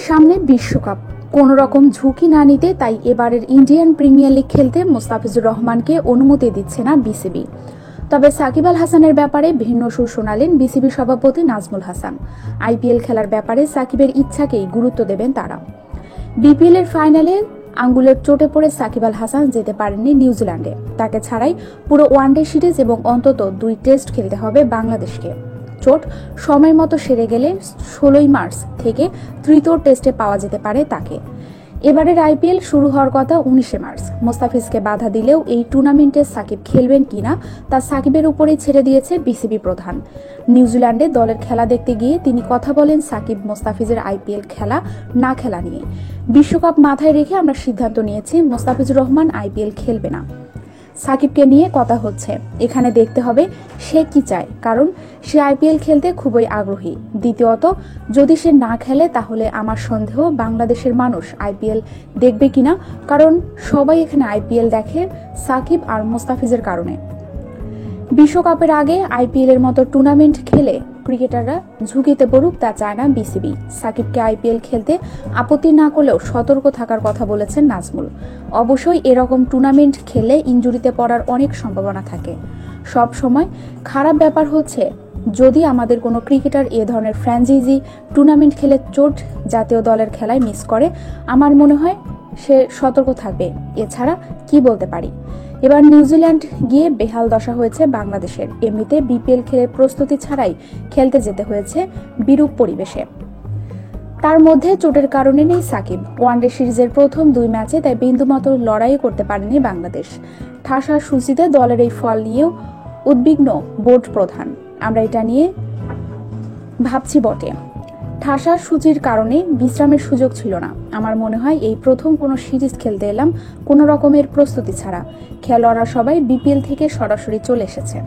সামনে বিশ্বকাপ, কোনো রকম ঝুঁকি না নিতে তাই এবারের ইন্ডিয়ান প্রিমিয়ার লিগ খেলতে মোস্তাফিজুর রহমানকে অনুমতি দিচ্ছে না বিসিবি। তবে সাকিব আল হাসানের ব্যাপারে ভিন্ন সুর শোনালেন বিসিবি সভাপতি নাজমুল হাসান। আইপিএল খেলার ব্যাপারে সাকিবের ইচ্ছাকেই গুরুত্ব দেবেন তারা। বিপিএল এর ফাইনালে আঙ্গুলের চোটে পড়ে সাকিব আল হাসান যেতে পারেননি নিউজিল্যান্ডে। তাকে ছাড়াই পুরো ওয়ানডে সিরিজ এবং অন্তত 2 টেস্ট খেলতে হবে বাংলাদেশকে। চোট সময় মতো সেরে গেলে 16 মার্চ থেকে তৃতীয় টেস্টে পাওয়া যেতে পারে তাকে। এবারের আইপিএল শুরু হওয়ার কথা 19 মার্চ। মোস্তাফিজকে বাধা দিলেও এই টুর্নামেন্টে সাকিব খেলবেন কিনা তা সাকিবের উপরেই ছেড়ে দিয়েছে বিসিবি প্রধান। নিউজিল্যান্ডে দলের খেলা দেখতে গিয়ে তিনি কথা বলেন সাকিব মোস্তাফিজের আইপিএল খেলা না খেলা নিয়ে। বিশ্বকাপ মাথায় রেখে আমরা সিদ্ধান্ত নিয়েছি মোস্তাফিজুর রহমান আইপিএল খেলবে না। সাকিবকে নিয়ে কথা হচ্ছে, এখানে দেখতে হবে সে কি চায়, কারণ সে আইপিএল খেলতে খুবই আগ্রহী। দ্বিতীয়ত, যদি সে না খেলে তাহলে আমার সন্দেহ বাংলাদেশের মানুষ আইপিএল দেখবে কিনা, কারণ সবাই এখানে আইপিএল দেখে সাকিব আর মোস্তাফিজের কারণে। বিশ্বকাপের আগে আইপিএল এর মতো টুর্নামেন্ট খেলে ক্রিকেটাররা ঝুঁকিতে পড়ুক তা চায় না বিসিবি। সাকিবকে আইপিএল খেলতে আপত্তি না করলেও সতর্ক থাকার কথা বলেছেন নাজমুল। অবশ্যই এরকম টুর্নামেন্ট খেলে ইনজুরিতে পড়ার অনেক সম্ভাবনা থাকে। সব সময় খারাপ ব্যাপার হচ্ছে যদি আমাদের কোনো ক্রিকেটার এ ধরনের ফ্র্যাঞ্চাইজি টুর্নামেন্ট খেলে চোট জাতীয় দলের খেলায় মিস করে, আমার মনে হয় সে সতর্ক থাকবে। এছাড়া কি বলতে পারি, এবার নিউজিল্যান্ড গিয়ে বেহাল দশা হয়েছে বাংলাদেশের। এমনিতে বিপিএল খেলে প্রস্তুতি ছাড়াই খেলতে যেতে হয়েছে বিরূপ পরিবেশে। তার মধ্যে চোটের কারণে নেই সাকিব। ওয়ানডে সিরিজের প্রথম 2 ম্যাচে তাই বিন্দুমাত্র লড়াই করতে পারেনি বাংলাদেশ। ঠাসা সূচিতে দলের এই ফল নিয়েও উদ্বিগ্ন বোর্ড প্রধান। আমরা এটা নিয়ে ভাবছি বটে। ঠাসার সূচির কারণে বিশ্রামের সুযোগ ছিল না। আমার মনে হয় এই প্রথম কোনো সিরিজ খেলতে এলাম কোনো রকমের প্রস্তুতি ছাড়া। খেলোয়াড়রা সবাই বিপিএল থেকে সরাসরি চলে এসেছে।